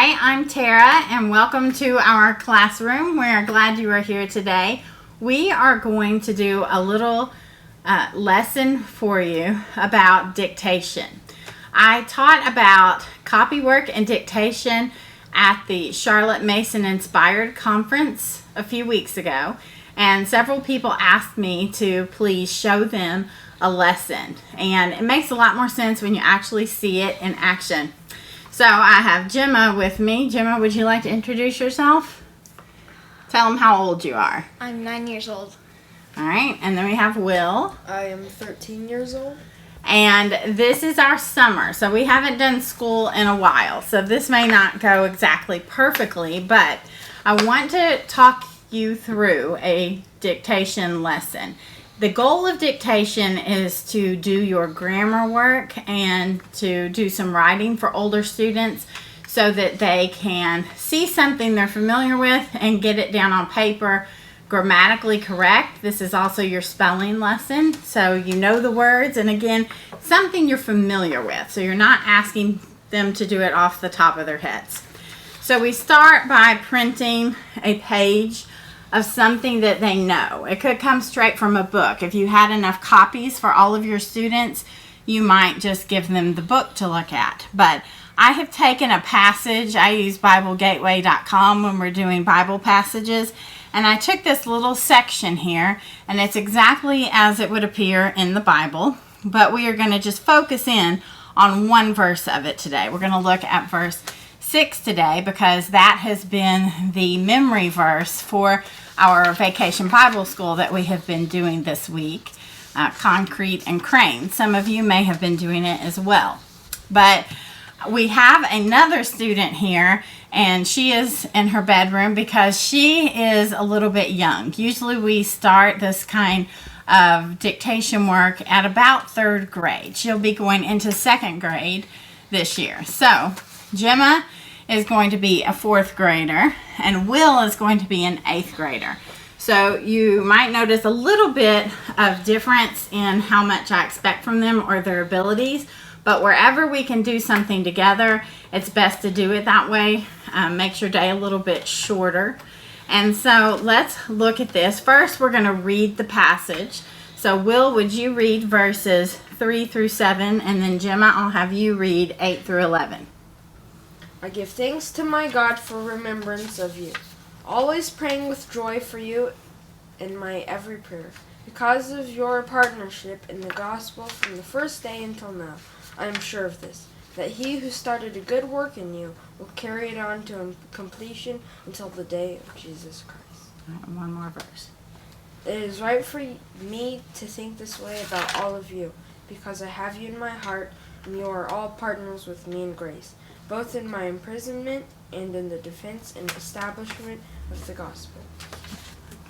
Hi, I'm Tara, and welcome to our classroom. We're glad you are here today. We are going to do a little lesson for you about dictation. I taught about copywork and dictation at the Charlotte Mason Inspired Conference a few weeks ago, and several people asked me to please show them a lesson, and it makes a lot more sense when you actually see it in action. So I have Gemma with me. Gemma, would you like to introduce yourself? Tell them how old you are. I'm 9 years old. All right, and then we have Will. I am 13 years old. And this is our summer, so we haven't done school in a while, so this may not go exactly perfectly, but I want to talk you through a dictation lesson. The goal of dictation is to do your grammar work and to do some writing for older students so that they can see something they're familiar with and get it down on paper grammatically correct. This is also your spelling lesson, so you know the words, and again, something you're familiar with, so you're not asking them to do it off the top of their heads. So we start by printing a page of something that they know. It could come straight from a book. If you had enough copies for all of your students, you might just give them the book to look at. But I have taken a passage. I use BibleGateway.com when we're doing Bible passages, and I took this little section here, and it's exactly as it would appear in the Bible, but we are going to just focus in on one verse of it today. We're going to look at verse 6 today because that has been the memory verse for our Vacation Bible School that we have been doing this week, Concrete and Crane. Some of you may have been doing it as well. But we have another student here, and she is in her bedroom because she is a little bit young. Usually we start this kind of dictation work at about 3rd grade. She'll be going into 2nd grade this year. So Gemma is going to be a 4th grader, and Will is going to be an 8th grader. So you might notice a little bit of difference in how much I expect from them or their abilities, but wherever we can do something together, it's best to do it that way. Makes your day a little bit shorter. And so let's look at this. First, we're going to read the passage. So Will, would you read verses 3 through 7, and then Gemma, I'll have you read 8 through 11. I give thanks to my God for remembrance of you, always praying with joy for you in my every prayer. Because of your partnership in the gospel from the first day until now, I am sure of this, that he who started a good work in you will carry it on to completion until the day of Jesus Christ. One more verse. It is right for me to think this way about all of you, because I have you in my heart, and you are all partners with me in grace, both in my imprisonment and in the defense and establishment of the gospel.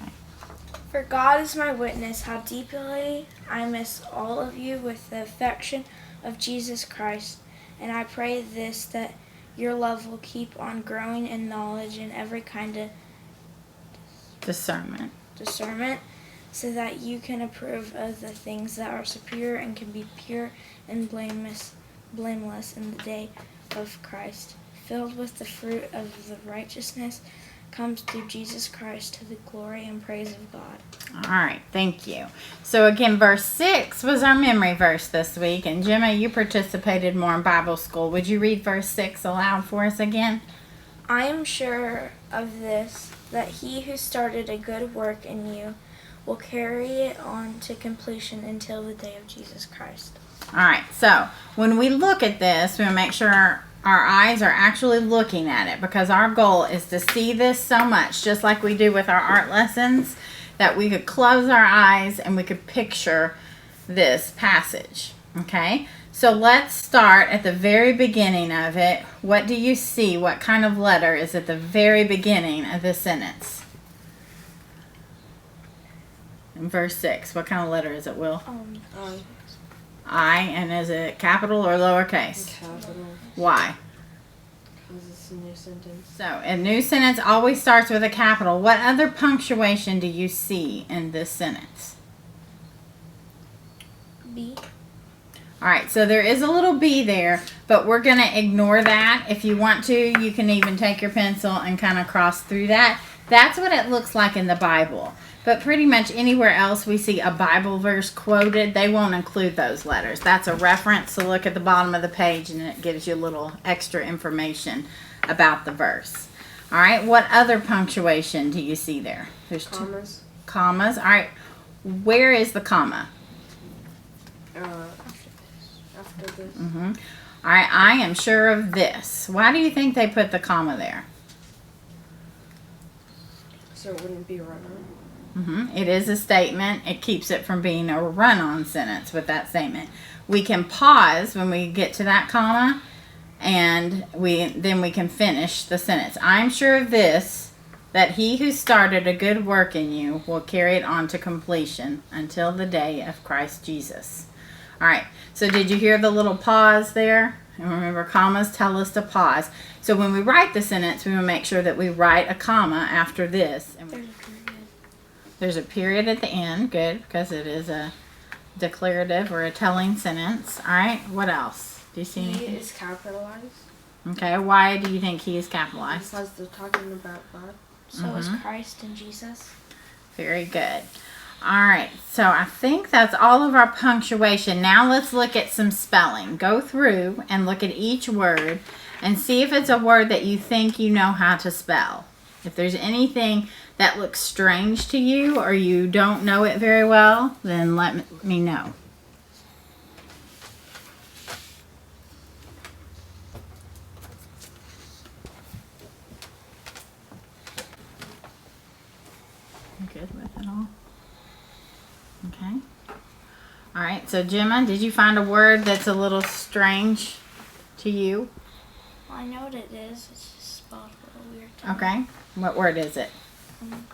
Okay. For God is my witness how deeply I miss all of you with the affection of Jesus Christ, and I pray this, that your love will keep on growing in knowledge and every kind of Discernment. so that you can approve of the things that are superior and can be pure and blameless in the day of Christ, filled with the fruit of the righteousness comes through Jesus Christ to the glory and praise of God. All right, thank you. So again, verse 6 was our memory verse this week, and Gemma, you participated more in Bible school. Would you read verse 6 aloud for us again? I am sure of this, that he who started a good work in you will carry it on to completion until the day of Jesus Christ. All right, so when we look at this, we make sure our eyes are actually looking at it, because our goal is to see this so much, just like we do with our art lessons, that we could close our eyes and we could picture this passage. Okay, so let's start at the very beginning of it. What do you see? What kind of letter is at the very beginning of this sentence? In verse 6, what kind of letter is it, Will? I, and is it capital or lowercase? Capital. Why? Because it's a new sentence. So, a new sentence always starts with a capital. What other punctuation do you see in this sentence? B. All right, so there is a little B there, but we're going to ignore that. If you want to, you can even take your pencil and kind of cross through that. That's what it looks like in the Bible. But pretty much anywhere else we see a Bible verse quoted, they won't include those letters. That's a reference, so look at the bottom of the page and it gives you a little extra information about the verse. All right, what other punctuation do you see there? There's Commas. two commas. All right, where is the comma? After this. Mm-hmm. All right, I am sure of this. Why do you think they put the comma there? So it wouldn't be a run-on. Mm-hmm. It is a statement. It keeps it from being a run-on sentence with that statement. We can pause when we get to that comma, and then we can finish the sentence. I'm sure of this, that he who started a good work in you will carry it on to completion until the day of Christ Jesus. All right, so did you hear the little pause there? And remember, commas tell us to pause. So when we write the sentence, we will make sure that we write a comma after this. And there's a period at the end, good, because it is a declarative or a telling sentence. All right, what else? Do you see He anything? is capitalized. Okay, why do you think he is capitalized? Because they're talking about God. So is Christ and Jesus. Very good. All right, so I think that's all of our punctuation. Now let's look at some spelling. Go through and look at each word and see if it's a word that you think you know how to spell. If there's anything that looks strange to you or you don't know it very well, then let me know. You good with it all? Okay. All right, so Gemma, did you find a word that's a little strange to you? Well, I know what it is. It's just spelled a little weird. To me. Okay. What word is it?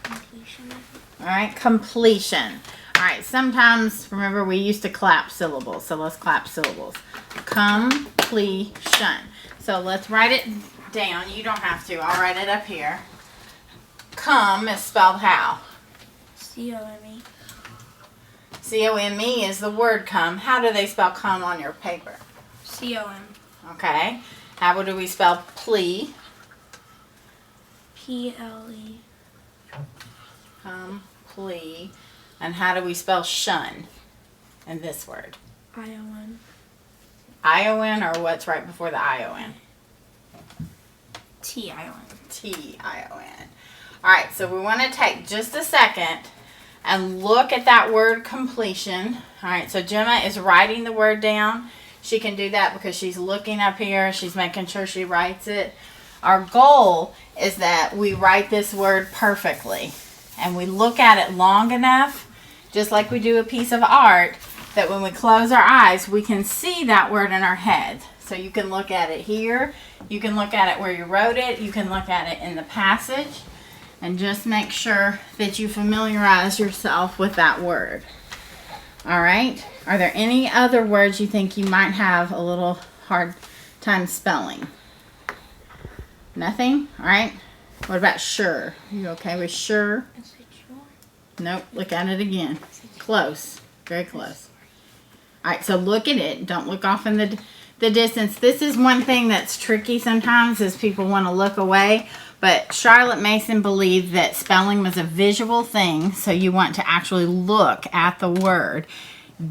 Completion. I think. All right, completion. All right, sometimes, remember, we used to clap syllables, so let's clap syllables. Completion. So let's write it down. You don't have to. I'll write it up here. Come is spelled how? C-O-M-E. C-O-M-E is the word come. How do they spell come on your paper? C-O-M. Okay. How do we spell plea? P-L-E. Plea. And how do we spell shun in this word? I-O-N. I-O-N, or what's right before the I-O-N? T-I-O-N. T-I-O-N. All right, so we want to take just a second and look at that word completion. All right, so Gemma is writing the word down. She can do that because she's looking up here. She's making sure she writes it. Our goal is that we write this word perfectly. And we look at it long enough, just like we do a piece of art, that when we close our eyes, we can see that word in our head. So you can look at it here. You can look at it where you wrote it. You can look at it in the passage. And just make sure that you familiarize yourself with that word. All right? Are there any other words you think you might have a little hard time spelling? Nothing? All right. What about sure? You okay with sure? Nope. Look at it again. Close. Very close. All right. So look at it. Don't look off in the distance. This is one thing that's tricky sometimes is people want to look away. But Charlotte Mason believed that spelling was a visual thing. So you want to actually look at the word.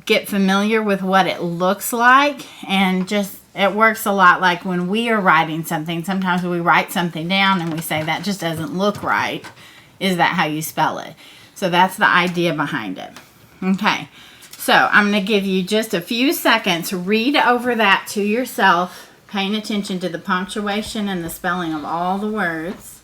Get familiar with what it looks like. And just, it works a lot like when we are writing something. Sometimes we write something down and we say that just doesn't look right. Is that how you spell it? So that's the idea behind it. Okay. So I'm going to give you just a few seconds. Read over that to yourself, paying attention to the punctuation and the spelling of all the words.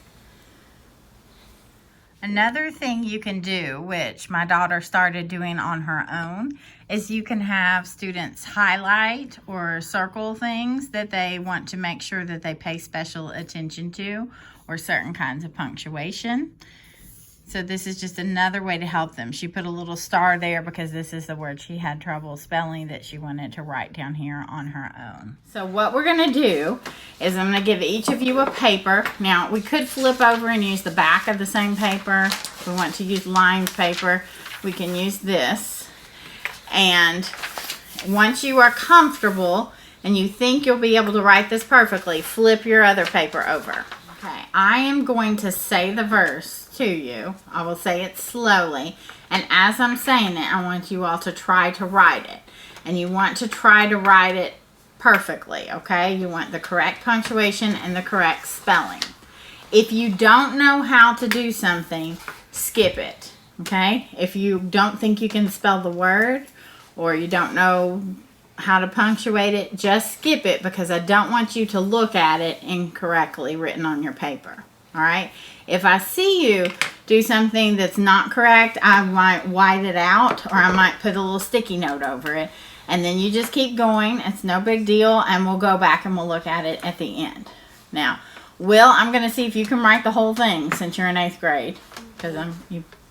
Another thing you can do, which my daughter started doing on her own, is you can have students highlight or circle things that they want to make sure that they pay special attention to, or certain kinds of punctuation. So this is just another way to help them. She put a little star there because this is the word she had trouble spelling that she wanted to write down here on her own. So what we're going to do is I'm going to give each of you a paper. Now, we could flip over and use the back of the same paper. If we want to use lined paper, we can use this. And once you are comfortable and you think you'll be able to write this perfectly, flip your other paper over. Okay, I am going to say the verse to you. I will say it slowly. And as I'm saying it, I want you all to try to write it. And you want to try to write it perfectly, okay? You want the correct punctuation and the correct spelling. If you don't know how to do something, skip it, okay? If you don't think you can spell the word or you don't know how to punctuate it, just skip it because I don't want you to look at it incorrectly written on your paper, all right? If I see you do something that's not correct, I might white it out or I might put a little sticky note over it. And then you just keep going. It's no big deal. And we'll go back and we'll look at it at the end. Now, Will, I'm going to see if you can write the whole thing since you're in 8th grade. Because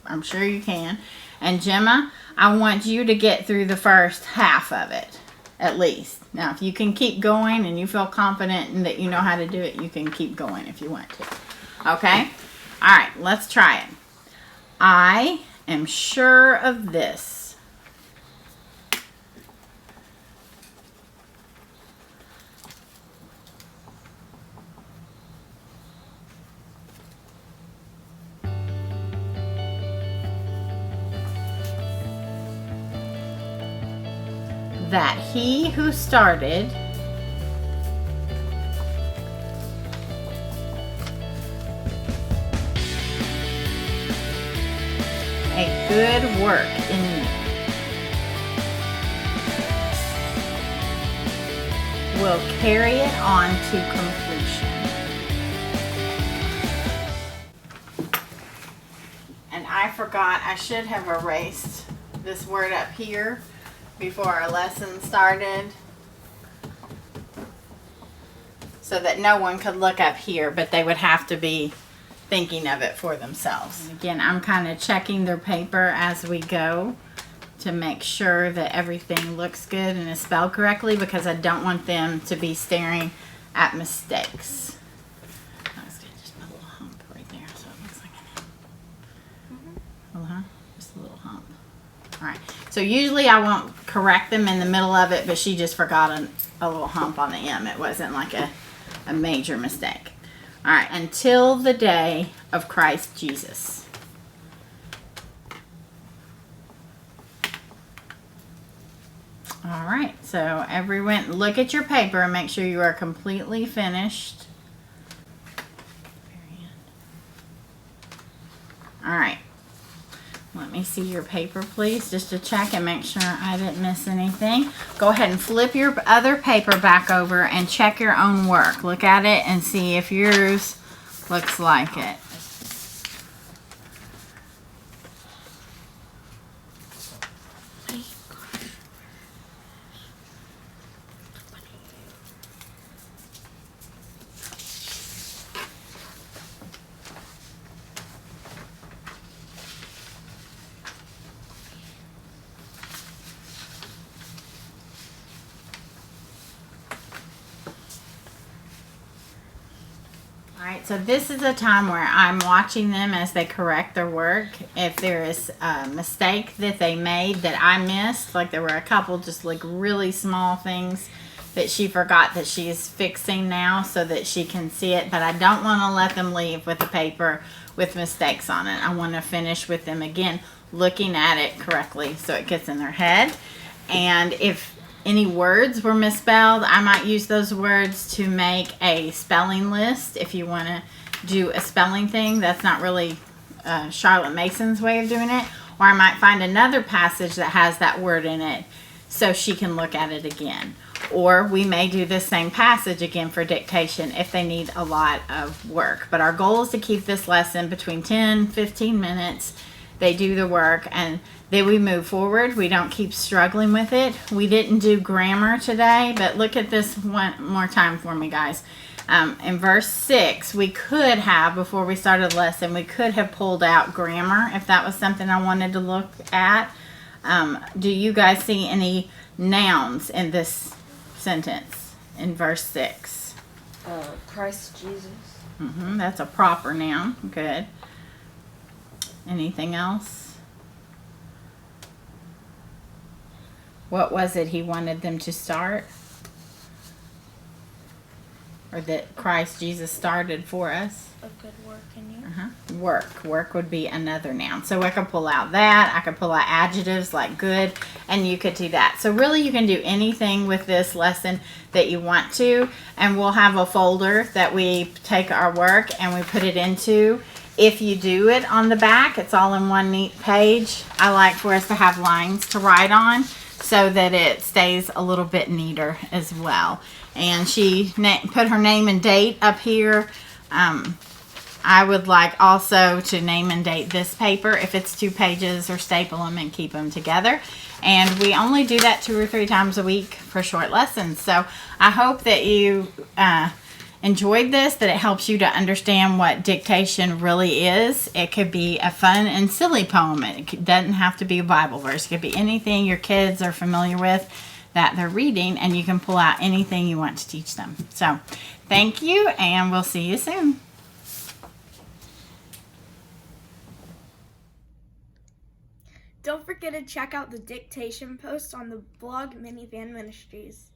I'm sure you can. And Gemma, I want you to get through the first half of it, at least. Now, if you can keep going and you feel confident and that you know how to do it, you can keep going if you want to. Okay? All right, let's try it. I am sure of this. That he who started a good work in me will carry it on to completion. And I forgot, I should have erased this word up here before our lesson started so that no one could look up here, but they would have to be thinking of it for themselves. And again, I'm kind of checking their paper as we go to make sure that everything looks good and is spelled correctly because I don't want them to be staring at mistakes. I was going to just put a little hump right there so it looks like an just a little hump. All right, so usually I won't correct them in the middle of it, but she just forgot a little hump on the M. It wasn't like a major mistake. All right, until the day of Christ Jesus. All right, so everyone look at your paper and make sure you are completely finished. All right. Let me see your paper, please, just to check and make sure I didn't miss anything. Go ahead and flip your other paper back over and check your own work. Look at it and see if yours looks like it. Alright, so this is a time where I'm watching them as they correct their work. If there is a mistake that they made that I missed, like there were a couple just like really small things that she forgot that she is fixing now so that she can see it, but I don't want to let them leave with the paper with mistakes on it. I want to finish with them again looking at it correctly so it gets in their head. And if any words were misspelled, I might use those words to make a spelling list. If you want to do a spelling thing, that's not really Charlotte Mason's way of doing it. Or I might find another passage that has that word in it so she can look at it again. Or we may do the same passage again for dictation if they need a lot of work. But our goal is to keep this lesson between 10-15 minutes. They do the work and then we move forward. We don't keep struggling with it. We didn't do grammar today, but look at this one more time for me, guys. In verse 6, we could have, before we started the lesson, we could have pulled out grammar if that was something I wanted to look at. Do you guys see any nouns in this sentence in verse 6? Christ Jesus. That's a proper noun. Good. Anything else? What was it he wanted them to start? Or that Christ Jesus started for us? A good work in you. Work would be another noun. So I could pull out that. I could pull out adjectives like good, and you could do that. So really you can do anything with this lesson that you want to, and we'll have a folder that we take our work and we put it into. If you do it on the back, it's all in one neat page. I like for us to have lines to write on so that it stays a little bit neater as well. And she put her name and date up here. I would like also to name and date this paper if it's 2 pages, or staple them and keep them together. And we only do that 2 or 3 times a week for short lessons. So I hope that you enjoyed this, that it helps you to understand what dictation really is. It could be a fun and silly poem. It doesn't have to be a Bible verse. It could be anything your kids are familiar with that they're reading, and you can pull out anything you want to teach them. So thank you, and we'll see you soon. Don't forget to check out the dictation post on the blog Minivan Ministries.